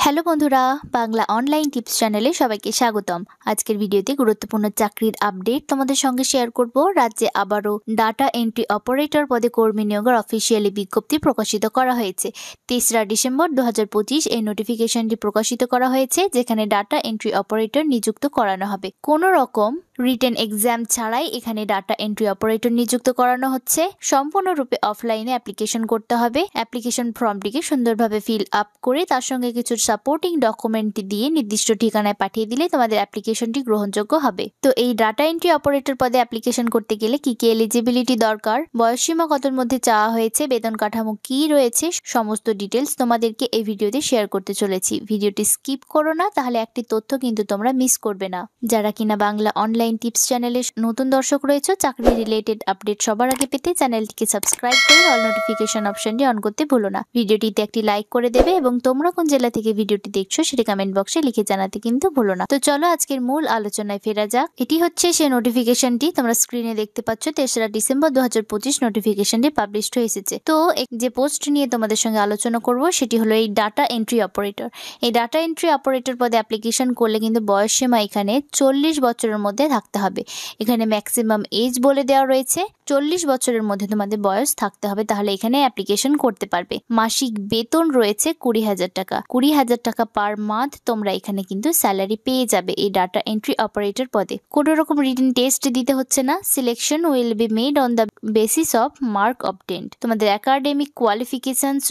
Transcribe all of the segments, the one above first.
Hello বন্ধুরা, Bangla online tips চ্যানেলে সবাইকে স্বাগতম। আজকের ভিডিওতে গুরুত্বপূর্ণ চাকরির আপডেট তোমাদের সঙ্গে শেয়ার করব। রাজ্যে আবারও ডাটা এন্ট্রি অপারেটর পদে কর্মী নিয়োগের অফিসিয়ালি বিজ্ঞপ্তি প্রকাশিত করা হয়েছে। ৩রা ডিসেম্বর ২০২৫ এই নোটিফিকেশনটি প্রকাশিত করা হয়েছে, যেখানে ডাটা এন্ট্রি অপারেটর নিযুক্ত করানো হবে। কোনো রকম রিটেন এক্সাম ছাড়াই এখানে ডাটা এন্ট্রি অপারেটর নিযুক্ত করানো হচ্ছে। সম্পূর্ণরূপে অফলাইনে অ্যাপ্লিকেশন করতে হবে। অ্যাপ্লিকেশন ফর্মটিকে সুন্দরভাবে ফিল আপ করে তার সঙ্গে কিছু সাপোর্টিং ডকুমেন্ট দিয়ে নির্দিষ্ট ঠিকানায় পাঠিয়ে দিলে তোমাদের অ্যাপ্লিকেশনটি গ্রহণযোগ্য হবে। তো এই ডাটা এন্ট্রি অপারেটর পদে অ্যাপ্লিকেশন করতে গেলে কি কি এলিজিবিলিটি দরকার, বয়সসীমা কতর মধ্যে চাওয়া হয়েছে, বেতন কাঠামো কি রয়েছে, সমস্ত ডিটেলস তোমাদেরকে এই ভিডিওতে শেয়ার করতে চলেছি। ভিডিওটি স্কিপ করো না, তাহলে একটি তথ্য কিন্তু তোমরা মিস করবে না। যারা কিনা বাংলা অনলাইন টিপস চ্যানেলে নতুন দর্শক রয়েছে, চাকরি রিলেটেড আপডেট সবার আগে পেতে চ্যানেলটিকে সাবস্ক্রাইব করে অল নোটিফিকেশন অপশনটি অন করতে ভুলো না। ভিডিওটিতে একটি লাইক করে দেবে এবং তোমরা কোন জেলা থেকে ভিডিওটি দেখছো সেটা কমেন্ট বক্সে লিখে জানাতে কিন্তু ভুলো না। তো চলো আজকের মূল আলোচনায় ফেরা যাক। এটি হচ্ছে সেই নোটিফিকেশনটি, তোমরা স্ক্রিনে দেখতে পাচ্ছ। ৩রা ডিসেম্বর ২০২৫ নোটিফিকেশনটি পাবলিশড হয়ে এসেছে। তো যে পোস্ট নিয়ে তোমাদের সঙ্গে আলোচনা করব সেটি হলো এই ডাটা এন্ট্রি অপারেটর। এই ডাটা এন্ট্রি অপারেটর পদে অ্যাপ্লিকেশন করলে কিন্তু বয়সসীমা এখানে 40 বছরের মধ্যে থাকতে হবে। এখানে ম্যাক্সিমাম এজ বলে দেওয়া রয়েছে 40 বছরের মধ্যে তোমাদের বয়স থাকতে হবে, তাহলে এখানে অ্যাপ্লিকেশন করতে পারবে। মাসিক বেতন রয়েছে 20,000 টাকা। 20,000 টাকা পার মান্থ তোমরা এখানে কিন্তু স্যালারি পেয়ে যাবে এই ডাটা এন্ট্রি অপারেটর পদে। কোনো রকম রিটেন টেস্ট দিতে হচ্ছে না। Selection will be made on the basis of mark obtained. তোমাদের একাডেমিক কোয়ালিফিকেশনস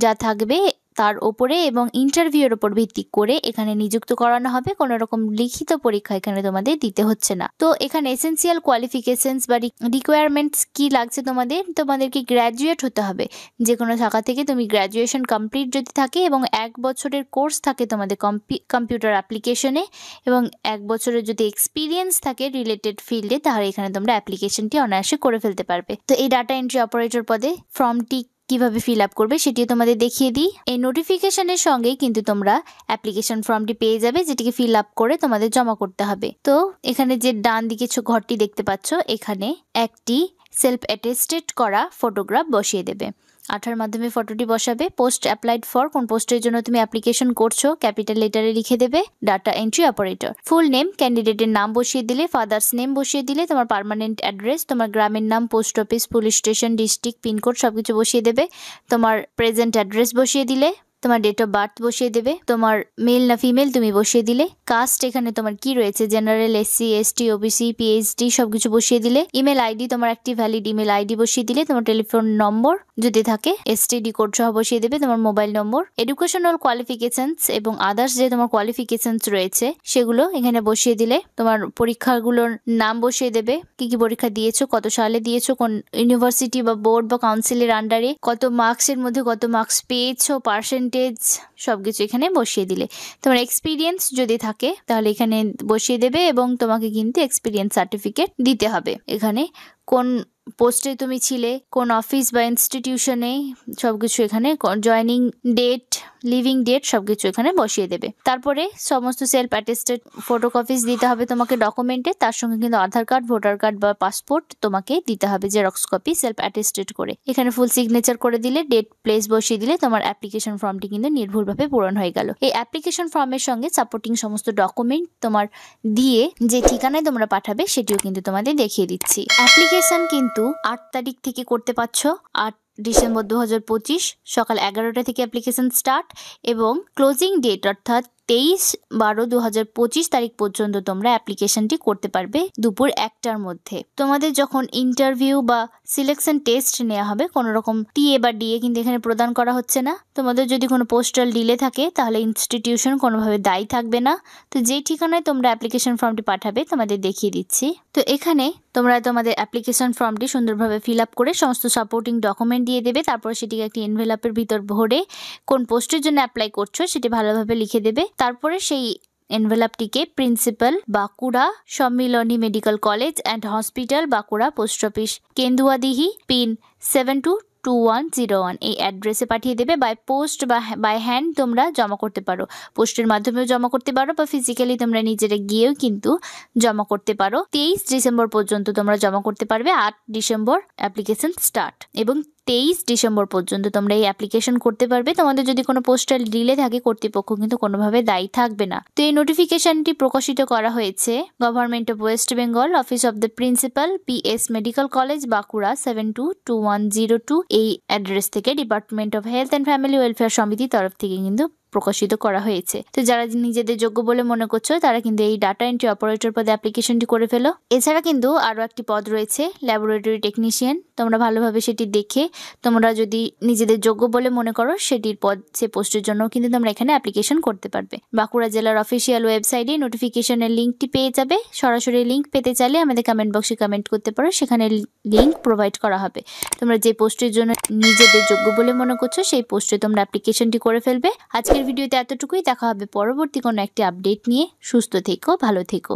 যা থাকবে তার উপরে এবং ইন্টারভিউর উপর ভিত্তি করে এখানে নিযুক্ত করানো হবে। কোনো রকম লিখিত পরীক্ষা এখানে তোমাদের দিতে হচ্ছে না। তো এখানে এসেন্সিয়াল কোয়ালিফিকেশনস বা রিকোয়ারমেন্টস কি লাগছে তোমাদেরকে গ্র্যাজুয়েট হতে হবে। যে কোনো শাখা থেকে তুমি গ্র্যাজুয়েশন কমপ্লিট যদি থাকে এবং 1 বছরের কোর্স থাকে তোমাদের কম্পিউটার অ্যাপ্লিকেশনে এবং 1 বছরের যদি এক্সপিরিয়েন্স থাকে রিলেটেড ফিল্ডে, তাহলে এখানে তোমরা অ্যাপ্লিকেশনটি অনায়াসে করে ফেলতে পারবে। তো এই ডাটা এন্ট্রি অপারেটর পদে ফর্মটি কিভাবে ফিল আপ করবে সেটিও তোমাদের দেখিয়ে দিই। এই নোটিফিকেশনের সঙ্গেই কিন্তু তোমরা অ্যাপ্লিকেশন ফর্মটি পেয়ে যাবে, যেটিকে ফিল আপ করে তোমাদের জমা করতে হবে। তো এখানে যে ডান দিকে ঘরটি দেখতে পাচ্ছ, এখানে একটি সেলফ অ্যাটেস্টেড করা ফটোগ্রাফ বসিয়ে দেবে। আঠার মাধ্যমে ফটোটি বসাবে। পোস্ট অ্যাপ্লাইড ফর, কোন পোস্টের জন্য তুমি অ্যাপ্লিকেশন করছো ক্যাপিটাল লেটারে লিখে দেবে data entry operator. Full name, ক্যান্ডিডেটের নাম বসিয়ে দিলে, ফাদার্স নেম বসিয়ে দিলে, তোমার পার্মানেন্ট অ্যাড্রেস, তোমার গ্রামের নাম, post office, police station, district, pin code সবকিছু বসিয়ে দেবে। তোমার প্রেজেন্ট অ্যাড্রেস বসিয়ে দিলে, তোমার ডেট অফ বার্থ বসিয়ে দেবে, তোমার মেল না ফিমেল তুমি বসিয়ে দিলে। কাস্ট এখানে তোমার কি রয়েছে, general, SC, ST, OBC, PhD সবকিছু বসিয়ে দিলে। ইমেল আইডি, তোমার একটি ভ্যালিড ইমেল আইডি বসিয়ে দিলে। তোমার টেলিফোন নম্বর যদি থাকে এসটিডি কোড সহ বসিয়ে দেবে। তোমার মোবাইল নম্বর, এডুকেশনাল কোয়ালিফিকেশনস এবং আদার্স যে তোমার কোয়ালিফিকেশনস রয়েছে সেগুলো এখানে বসিয়ে দিলে। তোমার পরীক্ষাগুলোর নাম বসিয়ে দেবে, কি কি পরীক্ষা দিয়েছো, কত সালে দিয়েছো, কোন ইউনিভার্সিটি বা বোর্ড বা কাউন্সিলের আন্ডারে, কত মার্কসের মধ্যে কত মার্কস পেয়েছো, পার্সেন্টেজ সবকিছু এখানে বসিয়ে দিলে। তোমার এক্সপিরিয়েন্স যদি থাকে তাহলে এখানে বসিয়ে দেবে এবং তোমাকে কিন্তু এক্সপিরিয়েন্স সার্টিফিকেট দিতে হবে। এখানে কোন পোস্টে তুমি ছিলে, কোন অফিস বা ইনস্টিটিউশনে সবকিছু এখানে, জয়নিং ডেট, লিভিং ডেট সবকিছু এখানে বসিয়ে দেবে। তারপরে সমস্ত সেলফ অ্যাটেস্টেড ফটোকপিস দিতে হবে তোমাকে ডকুমেন্টে। তার সঙ্গে কিন্তু আধার কার্ড, ভোটার কার্ড বা পাসপোর্ট তোমাকে দিতে হবে জেরক্স কপি সেলফ অ্যাটেস্টেড করে। এখানে ফুল সিগনেচার করে দিলে, ডেট প্লেস বসিয়ে দিলে তোমার অ্যাপ্লিকেশন ফর্মটি কিন্তু নির্ভুলভাবে পূরণ হয়ে গেল। এই অ্যাপ্লিকেশন ফর্মের সঙ্গে সাপোর্টিং সমস্ত ডকুমেন্ট তোমার দিয়ে যে ঠিকানায় তোমরা পাঠাবে সেটিও কিন্তু তোমাদের দেখিয়ে দিচ্ছি। অ্যাপ্লিকেশন কিন্তু 8 তারিখ থেকে করতে পারছো। 8 ডিসেম্বর 2025 সকাল 11টা থেকে অ্যাপ্লিকেশন স্টার্ট এবং ক্লোজিং ডেট অর্থাৎ 23/12/2025 তারিখ পর্যন্ত তোমরা অ্যাপ্লিকেশনটি করতে পারবে দুপুর 1টার মধ্যে। তোমাদের যখন ইন্টারভিউ বা সিলেকশন টেস্ট নেওয়া হবে, কোনো রকম টিএ বা ডিএ কিন্তু এখানে প্রদান করা হচ্ছে না। তোমাদের যদি কোনো পোস্টাল ডিলে থাকে তাহলে ইনস্টিটিউশন কোনোভাবে দায়ী থাকবে না। তো যেই ঠিকানায় তোমরা অ্যাপ্লিকেশন ফর্মটি পাঠাবে তোমাদের দেখিয়ে দিচ্ছি। তো এখানে তোমরা তোমাদের অ্যাপ্লিকেশন ফর্মটি সুন্দরভাবে ফিল আপ করে সমস্ত সাপোর্টিং ডকুমেন্ট দিয়ে দেবে। তারপর সেটিকে একটি এনভেলপের ভিতর ভরে কোন পোস্টের জন্য অ্যাপ্লাই করছো সেটি ভালোভাবে লিখে দেবে। তারপরে সেই এনভেলপটিকে principal, Bankura Sammilani medical college and hospital, Bankura, post office Kenduadihi, pin 722101 এই অ্যাড্রেসে পাঠিয়ে দেবে। বাই পোস্ট বা বাই হ্যান্ড তোমরা জমা করতে পারো, পোস্টের মাধ্যমেও জমা করতে পারো বা ফিজিক্যালি তোমরা নিজেরা গিয়েও কিন্তু জমা করতে পারো। 23 ডিসেম্বর পর্যন্ত তোমরা জমা করতে পারবে। 8 ডিসেম্বর অ্যাপ্লিকেশন স্টার্ট এবং 23 ডিসেম্বর পর্যন্ত তোমরা এই অ্যাপ্লিকেশন করতে পারবে। তোমাদের যদি কোনো পোস্টাল ডিলে থাকে কর্তৃপক্ষ কিন্তু কোনোভাবে দায়ী থাকবে না। তো এই নোটিফিকেশনটি প্রকাশিত করা হয়েছে government of West Bengal, office of the principal, PS medical college, Bankura 722102 এই অ্যাড্রেস থেকে department of health and family welfare সমিতির তরফ থেকে কিন্তু প্রকাশিত করা হয়েছে। তো যারা নিজেদের যোগ্য বলে মনে করছো তারা কিন্তু এই ডাটা এন্ট্রি অপারেটর পদে অ্যাপ্লিকেশনটি করে ফেলো। এছাড়া কিন্তু আরও একটি পদ রয়েছে ল্যাবরেটরি টেকনিশিয়ান। তোমরা ভালোভাবে সেটি দেখে তোমরা যদি নিজেদের যোগ্য বলে মনে করো সেটির পদ, সে পোস্টের জন্য কিন্তু তোমরা এখানে অ্যাপ্লিকেশন করতে পারবে। বাঁকুড়া জেলার অফিসিয়াল ওয়েবসাইটে নোটিফিকেশনের লিঙ্কটি পেয়ে যাবে। সরাসরি লিঙ্ক পেতে চাইলে আমাদের কমেন্ট বক্সে কমেন্ট করতে পারো, সেখানে লিঙ্ক প্রোভাইড করা হবে। তোমরা যে পোস্টের জন্য নিজেদের যোগ্য বলে মনে করছো সেই পোস্টে তোমরা অ্যাপ্লিকেশনটি করে ফেলবে। আজকের ভিডিওতে এতটুকুই, দেখা হবে পরবর্তী কোনো একটি আপডেট নিয়ে। সুস্থ থেকো, ভালো থেকো।